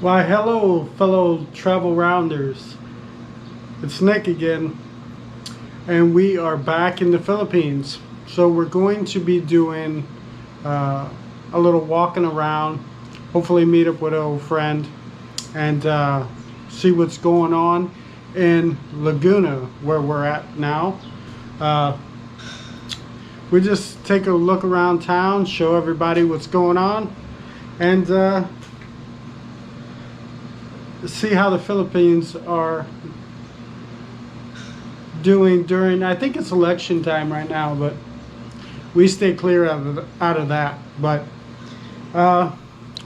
Why, hello, fellow travel rounders. It's Nick again, and we are back in the Philippines. So we're going to be doing a little walking around, hopefully meet up with an old friend, and see what's going on in Laguna, where we're at now. We just take a look around town, show everybody what's going on, and see how the Philippines are doing during, I think it's election time right now, but we stay clear out of that. But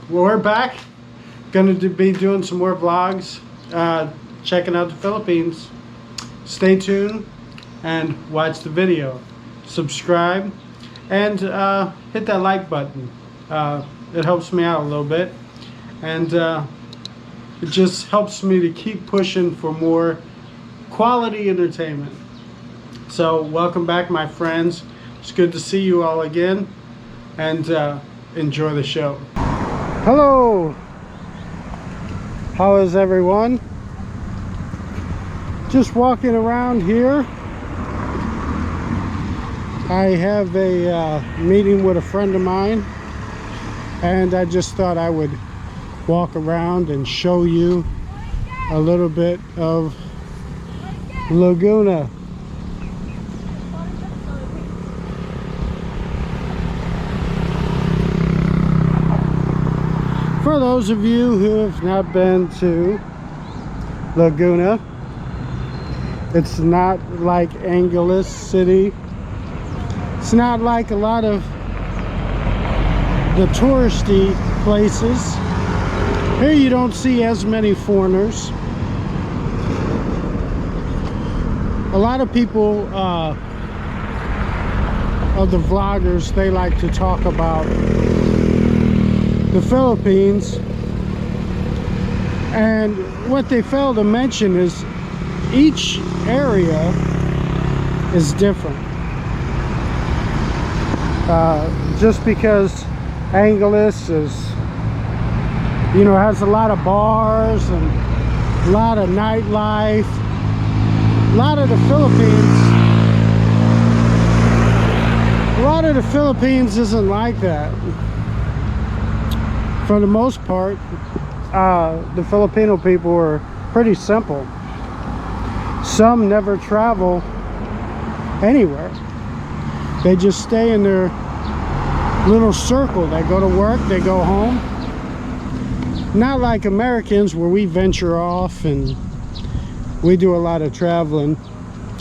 we're back, gonna be doing some more vlogs, checking out the Philippines. Stay tuned and watch the video, subscribe, and hit that like button. It helps me out a little bit, and it just helps me to keep pushing for more quality entertainment. So welcome back, my friends. It's good to see you all again, and enjoy the show. Hello, how is everyone? Just walking around here. I have a meeting with a friend of mine, and I just thought I would walk around and show you a little bit of Laguna. For those of you who have not been to Laguna, it's not like Angeles City. It's not like a lot of the touristy places. Here you don't see as many foreigners. A lot of people, of the vloggers, they like to talk about the Philippines, and what they fail to mention is each area is different. Just because Angeles is, you know, has a lot of bars and a lot of nightlife, a lot of the Philippines isn't like that. For the most part, the Filipino people are pretty simple. Some never travel anywhere. They just stay in their little circle. They go to work, they go home. Not like Americans, where we venture off and we do a lot of traveling.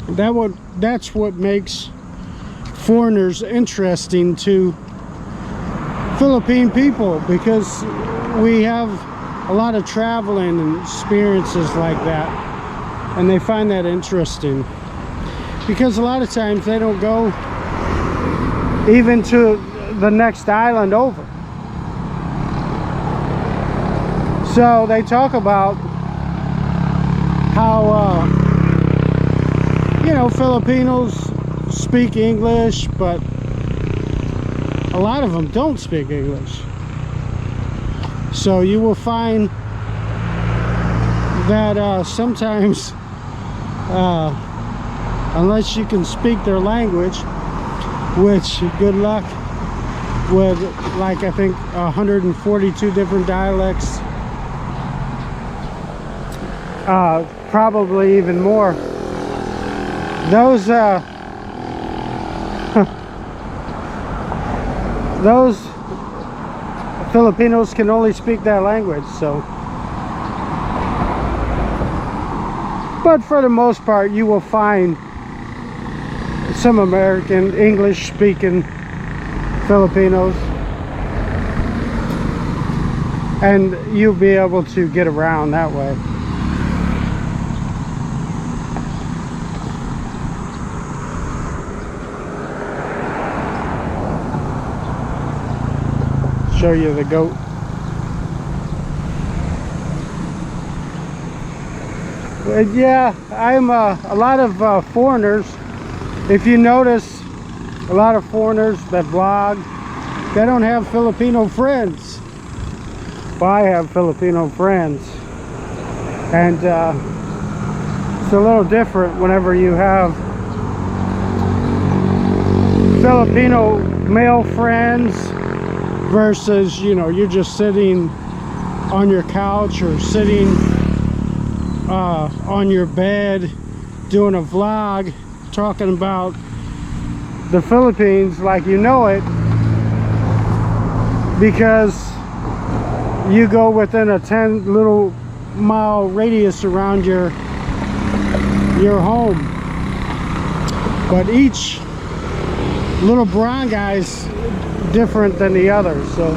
That's what makes foreigners interesting to Philippine people, because we have a lot of traveling and experiences like that, and they find that interesting, because a lot of times they don't go even to the next island over. So they talk about how you know, Filipinos speak English, but a lot of them don't speak English. So you will find that sometimes, unless you can speak their language, which good luck with, like, I think 142 different dialects, probably even more. Those Filipinos can only speak that language. So, but for the most part, you will find some American English speaking Filipinos, and you'll be able to get around that way. Show you the goat. But yeah, I'm a lot of foreigners. If you notice, a lot of foreigners that vlog, they don't have Filipino friends. Well, I have Filipino friends, and it's a little different whenever you have Filipino male friends versus, you know, you're just sitting on your couch or sitting on your bed doing a vlog talking about the Philippines like you know it, because you go within a 10 little mile radius around your home. But each little brown guy's different than the other, so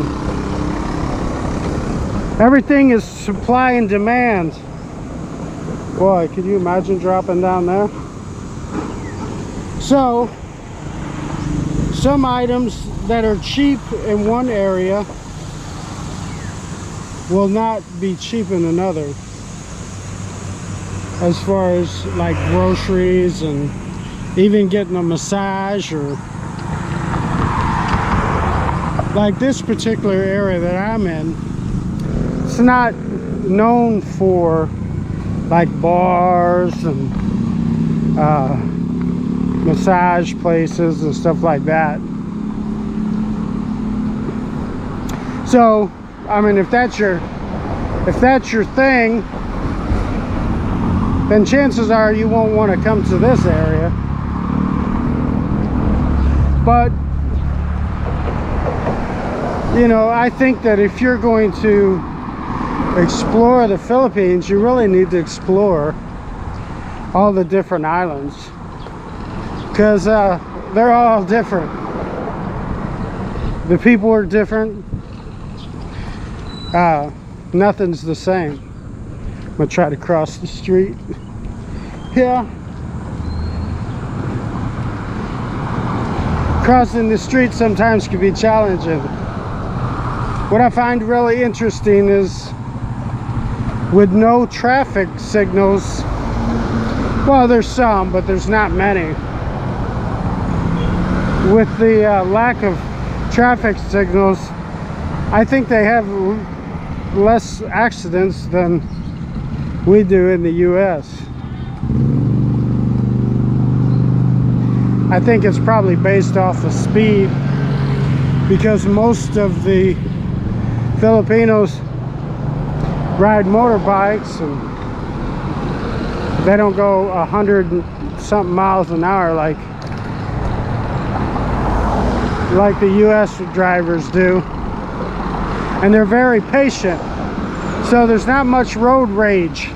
everything is supply and demand. Boy, can you imagine dropping down there? So some items that are cheap in one area will not be cheap in another, as far as like groceries and even getting a massage, or like this particular area that I'm in, it's not known for like bars and massage places and stuff like that. So I mean, if that's your thing, then chances are you won't want to come to this area. But you know, I think that if you're going to explore the Philippines, you really need to explore all the different islands, because they're all different. The people are different. Nothing's the same. I'm gonna try to cross the street. Yeah, crossing the street sometimes can be challenging. What I find really interesting is, with no traffic signals, well, there's some, but there's not many. With the lack of traffic signals, I think they have less accidents than we do in the US. I think it's probably based off of speed, because most of the Filipinos ride motorbikes and they don't go 100 and something miles an hour like the US drivers do, and they're very patient, so there's not much road rage.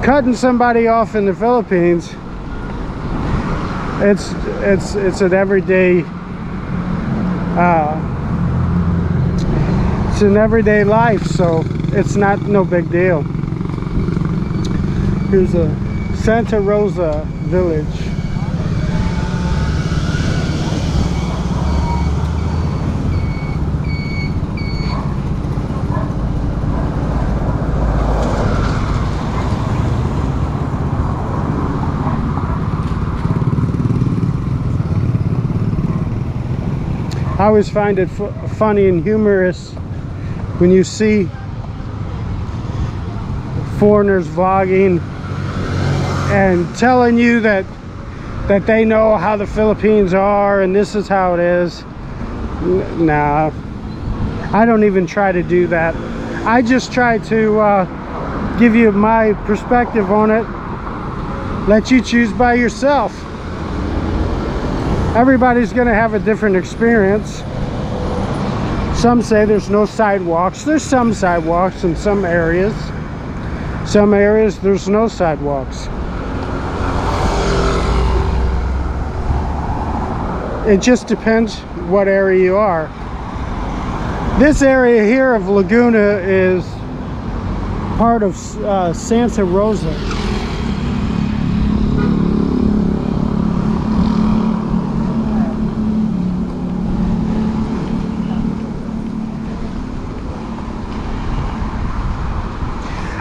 Cutting somebody off in the Philippines, it's an everyday it's an everyday life, so it's no big deal. Here's a Santa Rosa village. I always find it funny and humorous when you see foreigners vlogging and telling you that they know how the Philippines are and this is how it is. Nah, I don't even try to do that. I just try to give you my perspective on it, let you choose by yourself. Everybody's gonna have a different experience. Some say there's no sidewalks. There's some sidewalks in some areas. Some areas there's no sidewalks. It just depends what area you are. This area here of Laguna is part of Santa Rosa.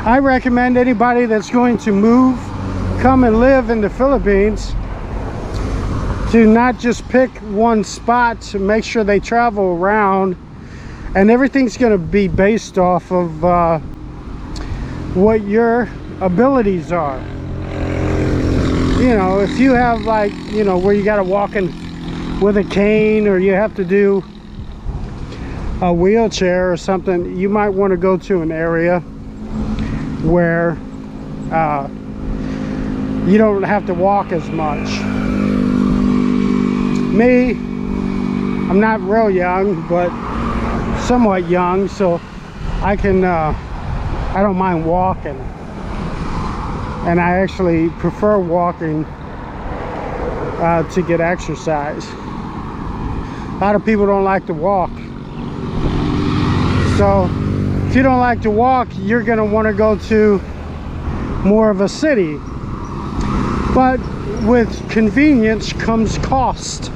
I recommend anybody that's going to come and live in the Philippines, to not just pick one spot, to make sure they travel around And everything's going to be based off of what your abilities are. You know, if you have, like, you know, where you got to walk in with a cane, or you have to do a wheelchair or something, you might want to go to an area where you don't have to walk as much. Me, I'm not real young, but somewhat young, so I don't mind walking. And I actually prefer walking to get exercise. A lot of people don't like to walk. So if you don't like to walk, you're going to want to go to more of a city. But with convenience comes cost.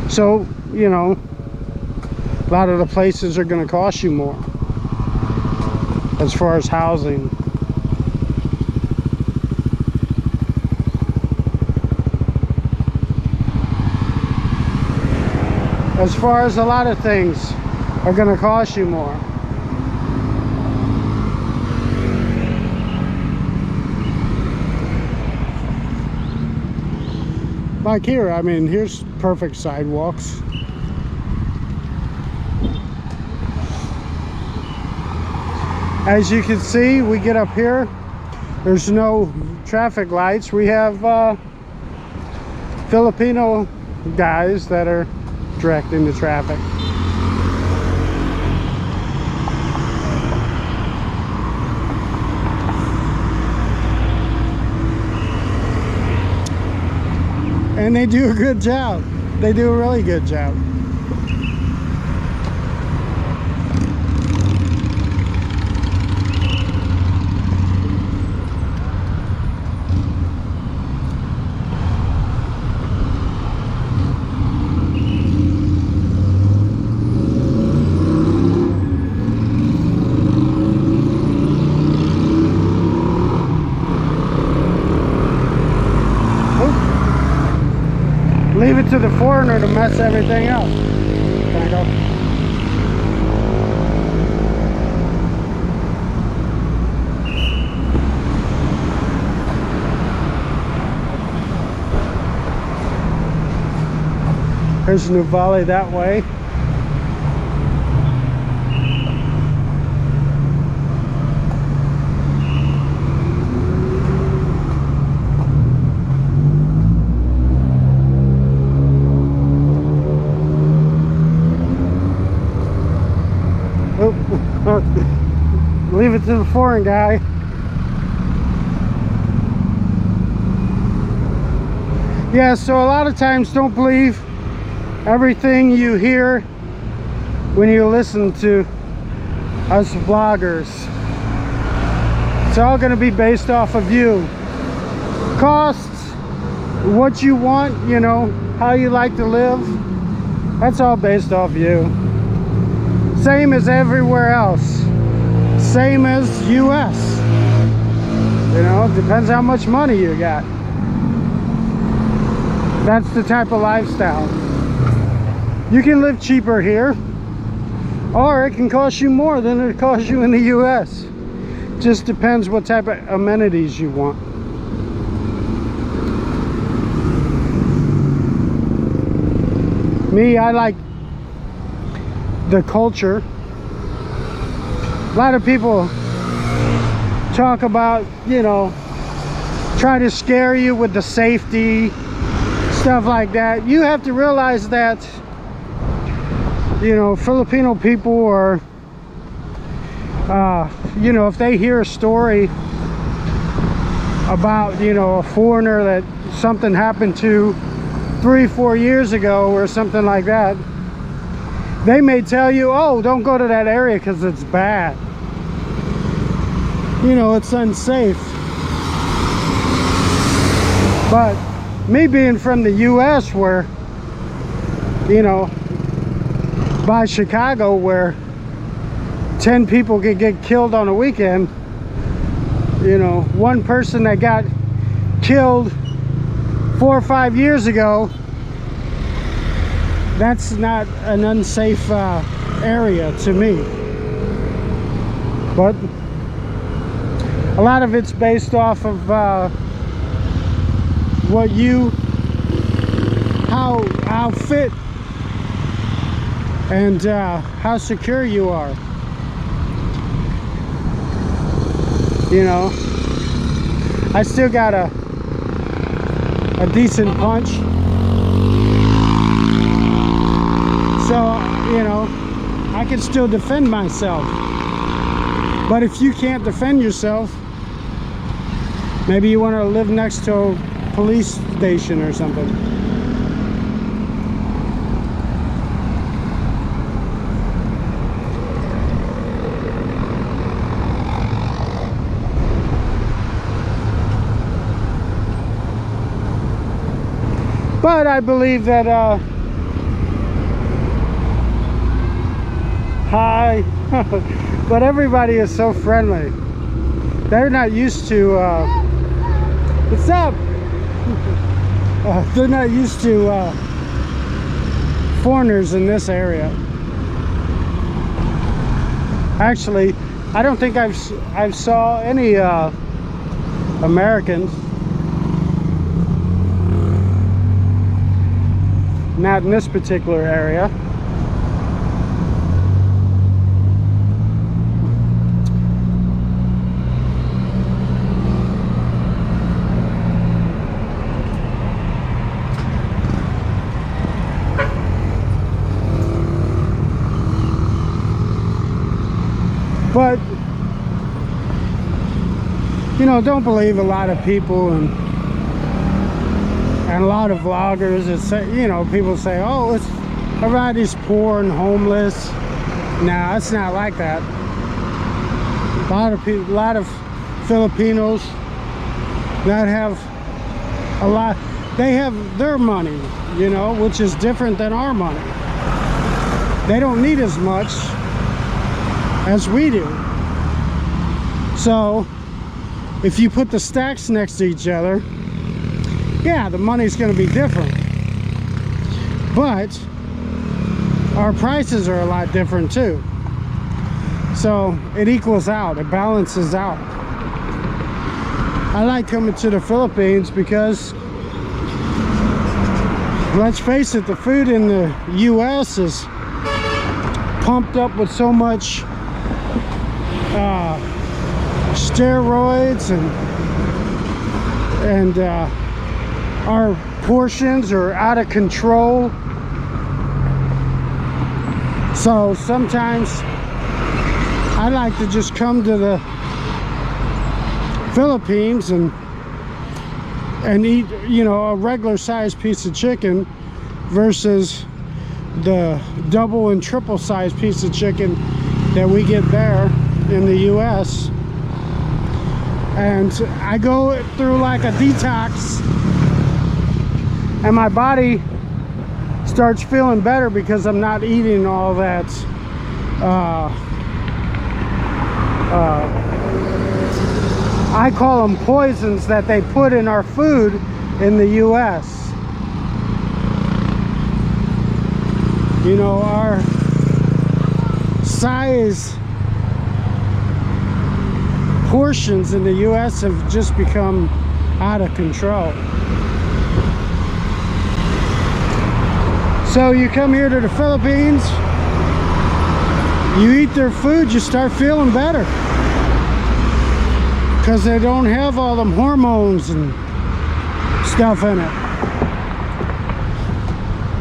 So, you know, a lot of the places are going to cost you more as far as housing. As far as a lot of things are going to cost you more. Like here, I mean, here's perfect sidewalks. As you can see, we get up here, there's no traffic lights. We have Filipino guys that are directing the traffic. And they do a good job. They do a really good job. Leave it to the foreigner to mess everything up. Can I go? There's New Valley that way. Leave it to the foreign guy. Yeah, so a lot of times don't believe everything you hear when you listen to us vloggers. It's all going to be based off of you. Costs, what you want, you know, how you like to live. That's all based off you. Same as everywhere else. Same as US. You know, depends how much money you got. That's the type of lifestyle. You can live cheaper here, or it can cost you more than it costs you in the US. Just depends what type of amenities you want. Me, I like the culture. A lot of people talk about, you know, try to scare you with the safety, stuff like that. You have to realize that, you know, Filipino people are, you know, if they hear a story about, you know, a foreigner that something happened to 3-4 years ago or something like that, they may tell you, oh, don't go to that area because it's bad. You know, it's unsafe. But me being from the US, where, you know, by Chicago, where 10 people could get killed on a weekend, you know, one person that got killed 4 or 5 years ago, that's not an unsafe area to me. But a lot of it's based off of what you, how fit and how secure you are. You know, I still got a decent punch, so you know I can still defend myself. But if you can't defend yourself, maybe you want to live next to a police station or something. But I believe that hi. But everybody is so friendly. They're not used to what's up? They're not used to foreigners in this area. Actually, I don't think I've saw any Americans. Not in this particular area. But you know, don't believe a lot of people and a lot of vloggers that say, you know, people say, oh, it's everybody's poor and homeless. Nah, it's not like that. A lot of people, a lot of Filipinos that have a lot, they have their money, you know, which is different than our money. They don't need as much as we do. So if you put the stacks next to each other, yeah, the money's going to be different, but our prices are a lot different too. So it equals out, it balances out. I like coming to the Philippines because, let's face it, the food in the US is pumped up with so much steroids, and our portions are out of control. So sometimes I like to just come to the Philippines and eat, you know, a regular sized piece of chicken versus the double and triple sized piece of chicken that we get there in the US. And I go through like a detox, and my body starts feeling better because I'm not eating all that I call them poisons that they put in our food in the US. You know, our size portions in the US have just become out of control. So you come here to the Philippines, you eat their food, you start feeling better, because they don't have all them hormones and stuff in it.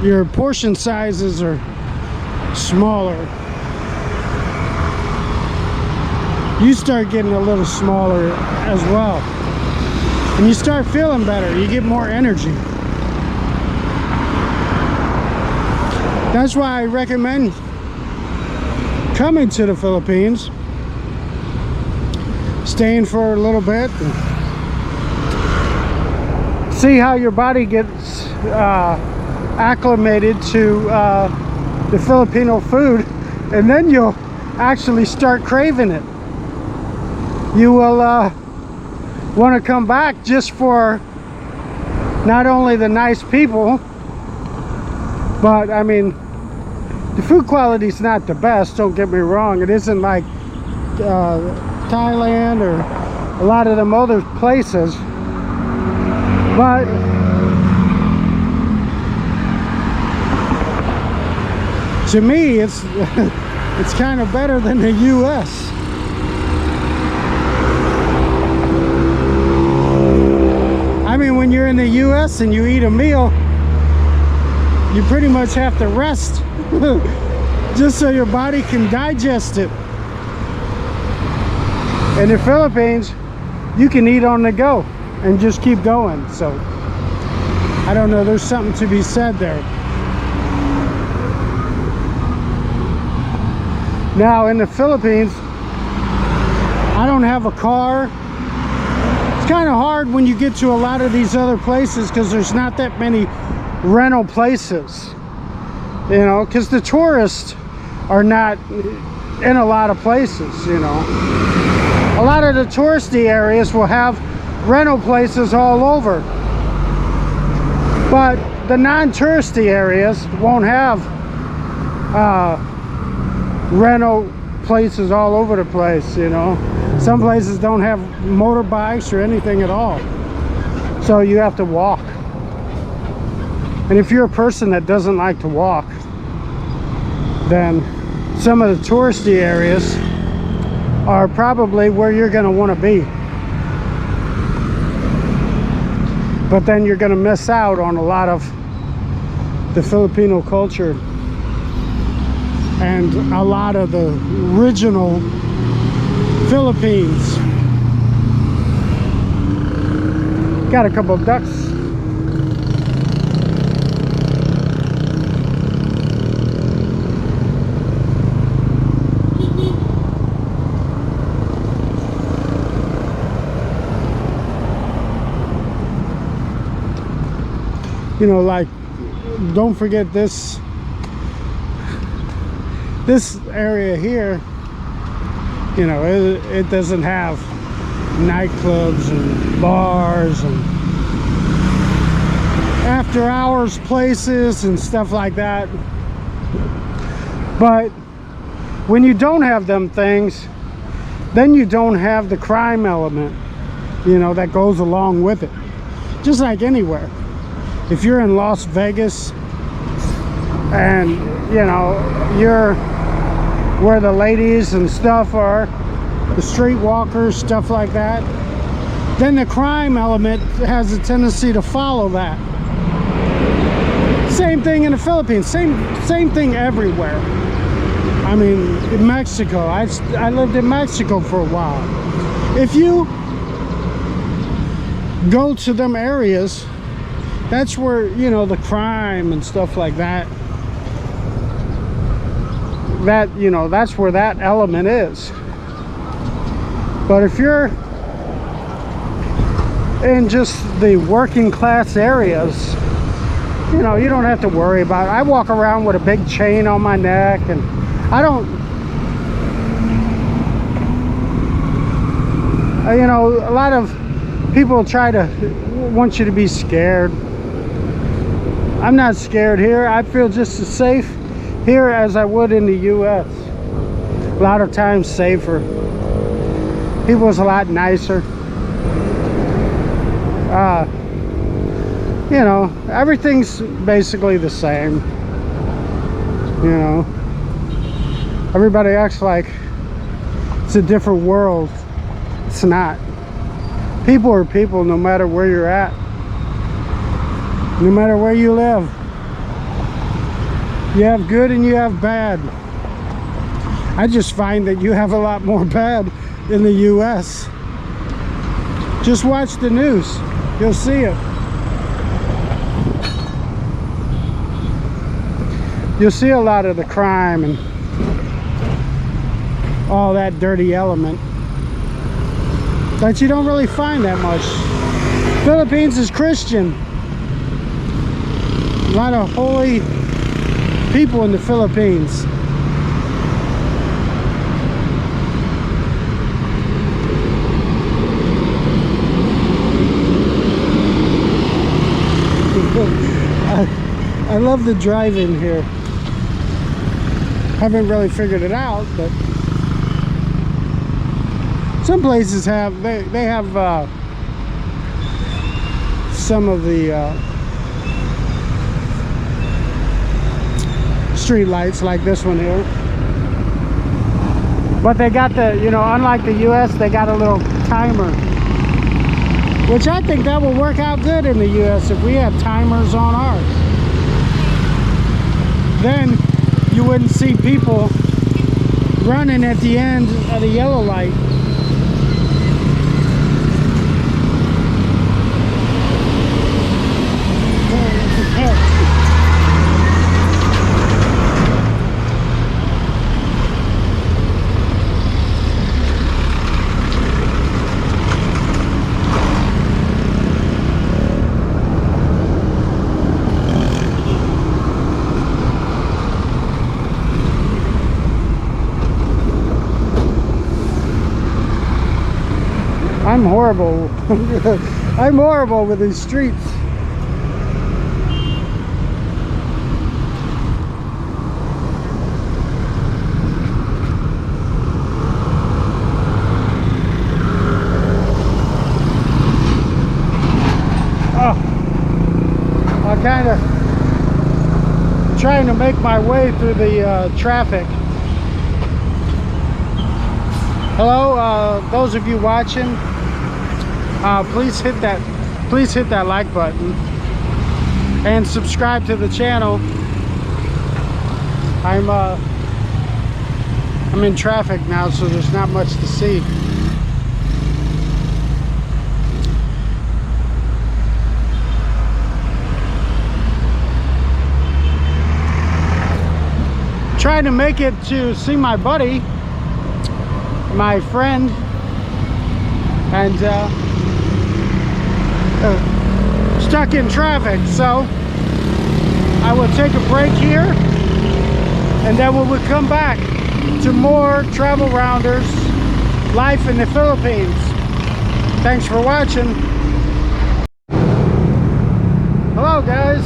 Your portion sizes are smaller. You start getting a little smaller as well, and you start feeling better. You get more energy. That's why I recommend coming to the Philippines, staying for a little bit, and see how your body gets acclimated to the Filipino food, and then you'll actually start craving it. You will want to come back just for not only the nice people, but I mean, The food quality is not the best, don't get me wrong. It isn't like Thailand or a lot of them other places, but to me it's it's kind of better than the US. I mean, when you're in the US and you eat a meal, you pretty much have to rest just so your body can digest it. In the Philippines, you can eat on the go and just keep going. So I don't know, there's something to be said there. Now in the Philippines, I don't have a car. It's kind of hard when you get to a lot of these other places because there's not that many rental places, you know, because the tourists are not in a lot of places, you know. A lot of the touristy areas will have rental places all over, but the non-touristy areas won't have rental places all over the place, you know. Some places don't have motorbikes or anything at all, so you have to walk. And if you're a person that doesn't like to walk, then some of the touristy areas are probably where you're going to want to be. But then you're going to miss out on a lot of the Filipino culture and a lot of the original Philippines. Got a couple of ducks. You know, like, don't forget this area here, you know, it doesn't have nightclubs and bars and after hours places and stuff like that. But when you don't have them things, then you don't have the crime element, you know, that goes along with it. Just like anywhere. If you're in Las Vegas and, you know, you're where the ladies and stuff are, the streetwalkers, stuff like that, then the crime element has a tendency to follow that. Same thing in the Philippines, same thing everywhere. I mean, in Mexico, I lived in Mexico for a while. If you go to them areas, that's where, you know, the crime and stuff like that, you know, that's where that element is. But if you're in just the working class areas, you know, you don't have to worry about it. I walk around with a big chain on my neck, and I don't, you know, a lot of people try to want you to be scared. I'm not scared here. I feel just as safe here as I would in the US. A lot of times safer. People's a lot nicer. You know, everything's basically the same. You know, everybody acts like it's a different world. It's not. People are people no matter where you're at. No matter where you live. You have good and you have bad. I just find that you have a lot more bad in the US. Just watch the news. You'll see it. You'll see a lot of the crime and all that dirty element that you don't really find that much. Philippines is Christian. A lot of holy people in the Philippines. I love the drive-in here. Haven't really figured it out, but some places have. They have some of the street lights like this one here, but they got the, you know, unlike the US, they got a little timer, which I think that will work out good in the US if we had timers on ours. Then you wouldn't see people running at the end of the yellow light. I'm horrible. I'm horrible with these streets. Oh, I'm kind of trying to make my way through the traffic. Hello, those of you watching. Please hit that like button and subscribe to the channel. I'm in traffic now, so there's not much to see. Trying to make it to see my buddy, my friend, and stuck in traffic, so I will take a break here, and then we'll come back to more Travel Rounders life in the Philippines. Thanks for watching. Hello guys,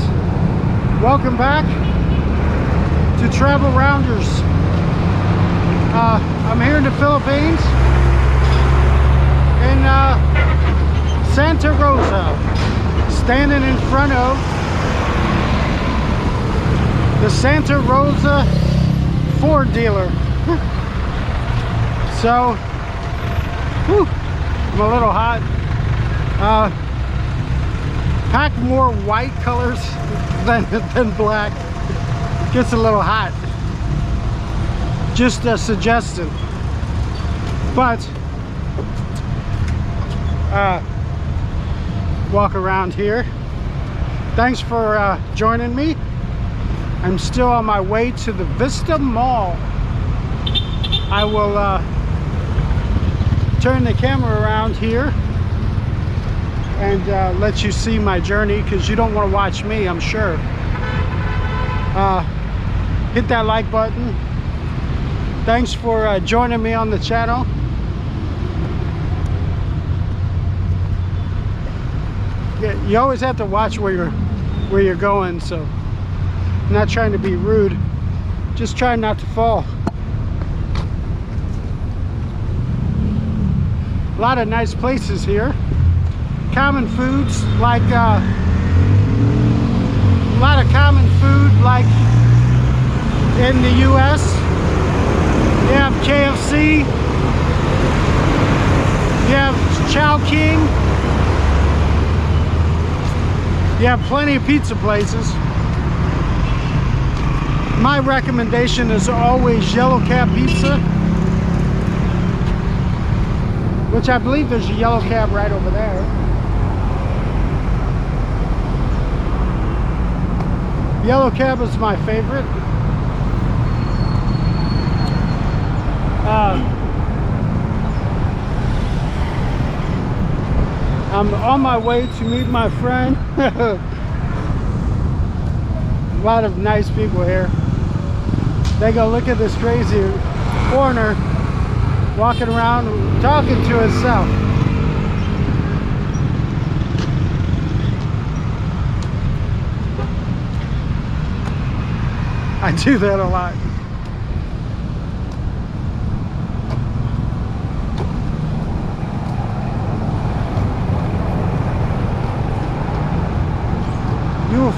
welcome back to Travel Rounders. I'm here in the Philippines, in Santa Rosa, standing in front of the Santa Rosa Ford dealer. So, whew, I'm a little hot. Pack more white colors than black. Gets a little hot. Just a suggestion. But walk around here. Thanks for joining me. I'm still on my way to the Vista Mall. I will turn the camera around here and let you see my journey, because you don't want to watch me, I'm sure. Hit that like button. Thanks for joining me on the channel. Yeah, you always have to watch where you're going, so I'm not trying to be rude, just trying not to fall. A lot of nice places here. Common foods like a lot of common food like in the US. You have KFC, you have Chow King, you have plenty of pizza places. My recommendation is always Yellow Cab Pizza, which I believe there's a Yellow Cab right over there. Yellow Cab is my favorite. I'm on my way to meet my friend. A lot of nice people here. They go, look at this crazy foreigner walking around talking to himself. I do that a lot.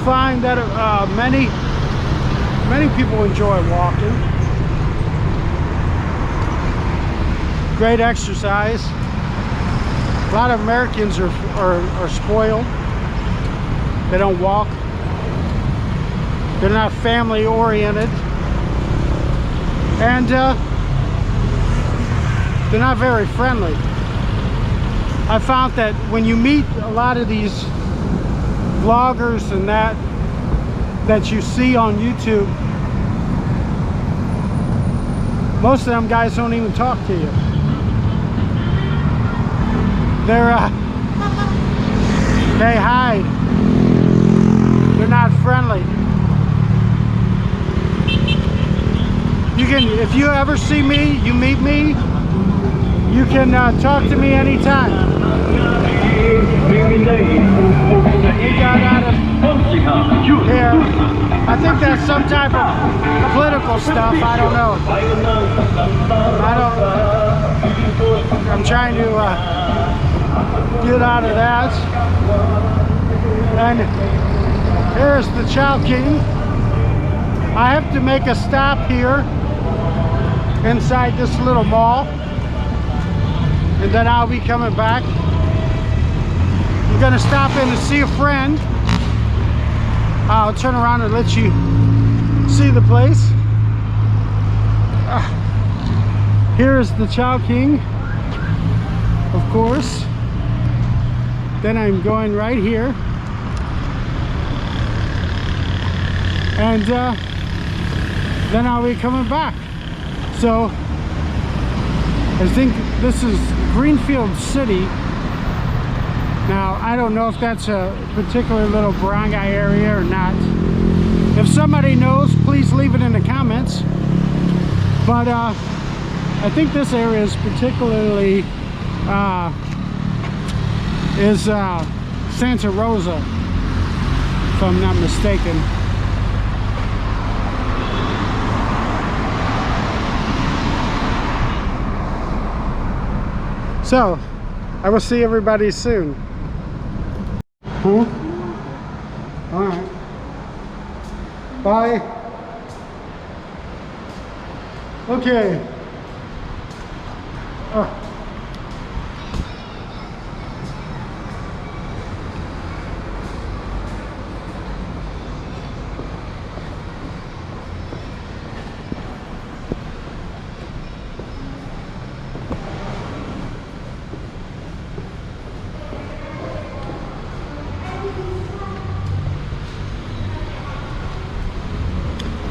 find that many people enjoy walking. Great exercise. A lot of Americans are spoiled. They don't walk. They're not family oriented. And they're not very friendly. I found that when you meet a lot of these vloggers and that you see on YouTube, most of them guys don't even talk to you. They hide. They're not friendly. If you ever see me, you meet me, you can talk to me anytime. We got out of here. I think that's some type of political stuff. I don't know. I'm trying to get out of that. And here's the Chow King. I have to make a stop here inside this little mall, and then I'll be coming back. I'm gonna stop in to see a friend. I'll turn around and let you see the place. Here's the Chow King, of course. Then I'm going right here, and then I'll be coming back. So I think this is Greenfield City. Now I don't know if that's a particular little barangay area or not. If somebody knows, please leave it in the comments. But I think this area is particularly Santa Rosa, if I'm not mistaken. So, I will see everybody soon. Huh? Alright. Bye. Okay.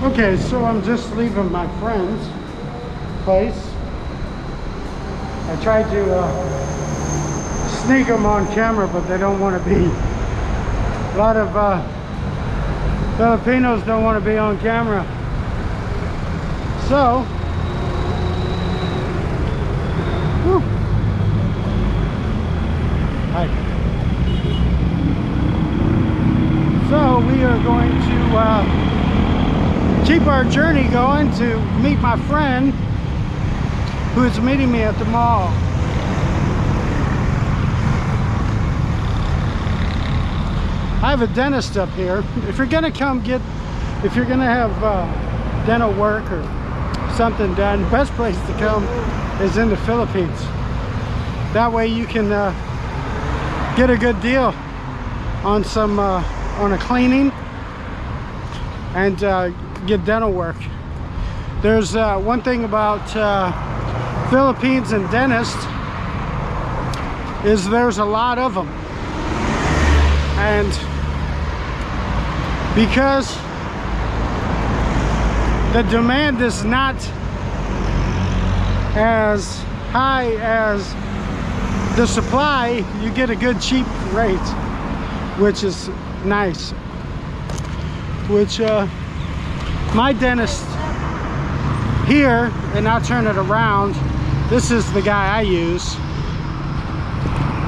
Okay, so I'm just leaving my friend's place. I tried to sneak them on camera, but they don't want to be. A lot of Filipinos don't want to be on camera. So, whew. Hi. So we are going to keep our journey going to meet my friend who is meeting me at the mall. I have a dentist up here. If you're gonna if you're gonna have dental work or something done, the best place to come is in the Philippines. That way you can get a good deal on some on a cleaning and get dental work. There's one thing about Philippines and dentists is there's a lot of them, and because the demand is not as high as the supply, you get a good cheap rate, which is nice. Which my dentist here, and I'll turn it around, this is the guy I use.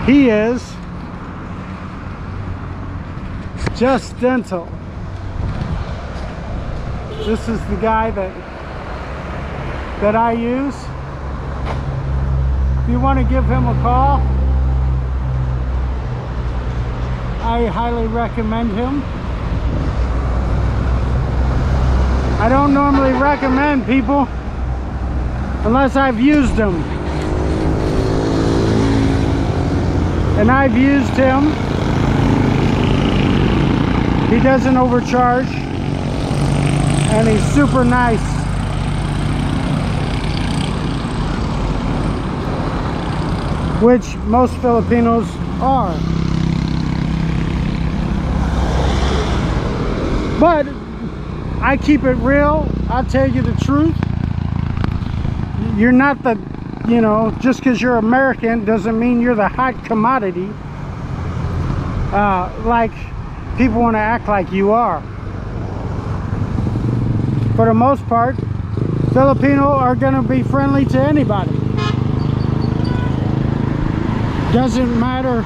He is Just Dental. This is the guy that I use. If you want to give him a call, I highly recommend him. I don't normally recommend people unless I've used them. And I've used him. He doesn't overcharge. And he's super nice. Which most Filipinos are. But I keep it real. I'll tell you the truth. You're not the, you know, just because you're American doesn't mean you're the hot commodity. Like people want to act like you are. For the most part, Filipino are going to be friendly to anybody. Doesn't matter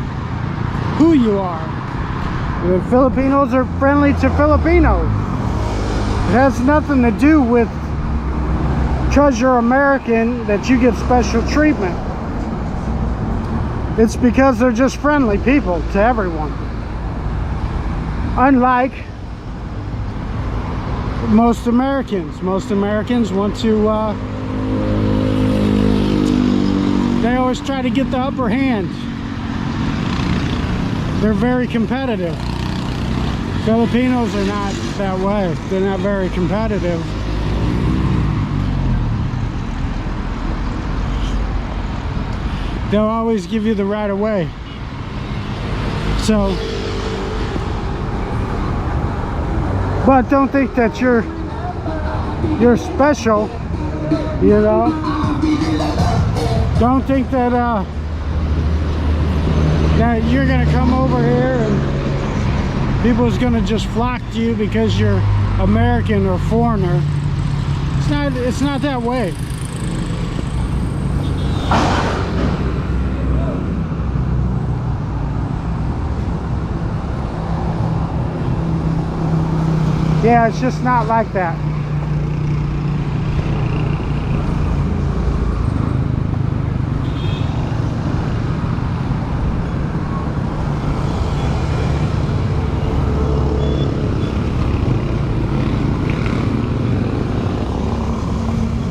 who you are. The Filipinos are friendly to Filipinos. It has nothing to do with because you're American that you get special treatment. It's because they're just friendly people to everyone. Unlike most Americans. Most Americans want to, they always try to get the upper hand. They're very competitive. Filipinos are not that way. They're not very competitive. They'll always give you the right of way. So, but don't think that you're special, you know. Don't think that that you're gonna come over here and people's gonna just flock to you because you're American or foreigner. It's not that way. Yeah, it's just not like that.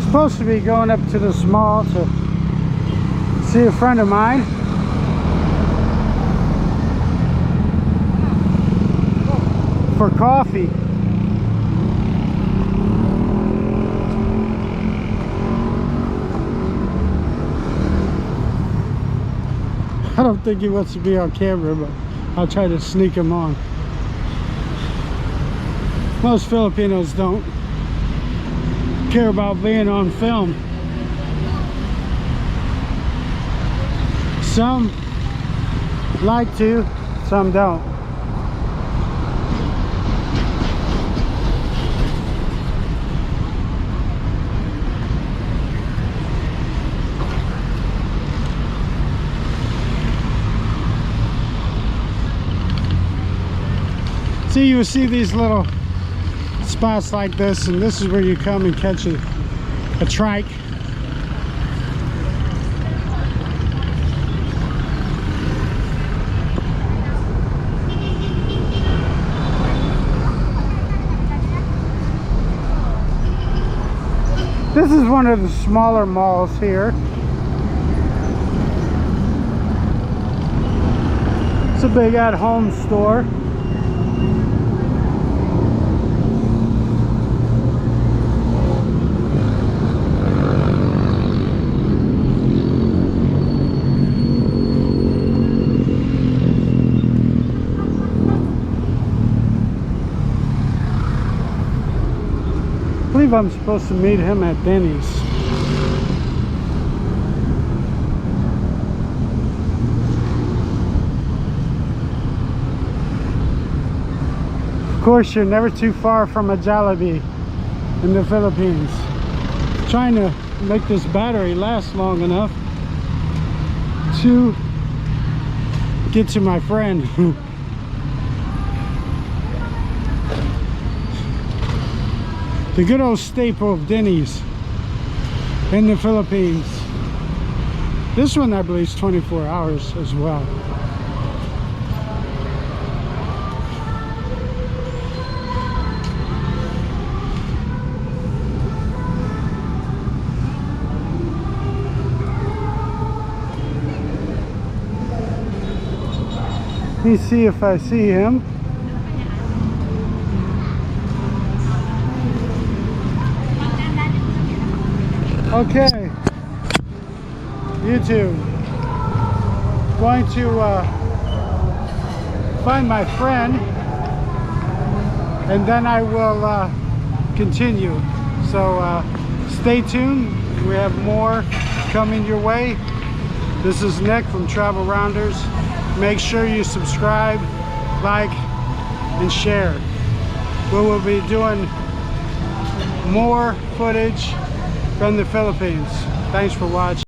Supposed to be going up to this mall to see a friend of mine. For coffee. I don't think he wants to be on camera, but I'll try to sneak him on. Most Filipinos don't care about being on film. Some like to, some don't. See, you will see these little spots like this, and this is where you come and catch a trike. This is one of the smaller malls here. It's a big at-home store. I believe I'm supposed to meet him at Denny's. Of course, you're never too far from a Jollibee in the Philippines. Trying to make this battery last long enough to get to my friend. The good old staple of Denny's in the Philippines. This one I believe is 24 hours as well. Let me see if I see him. Okay, YouTube. Going to find my friend, and then I will continue. So stay tuned. We have more coming your way. This is Nick from Travel Rounders. Make sure you subscribe, like, and share. We will be doing more footage from the Philippines. Thanks for watching.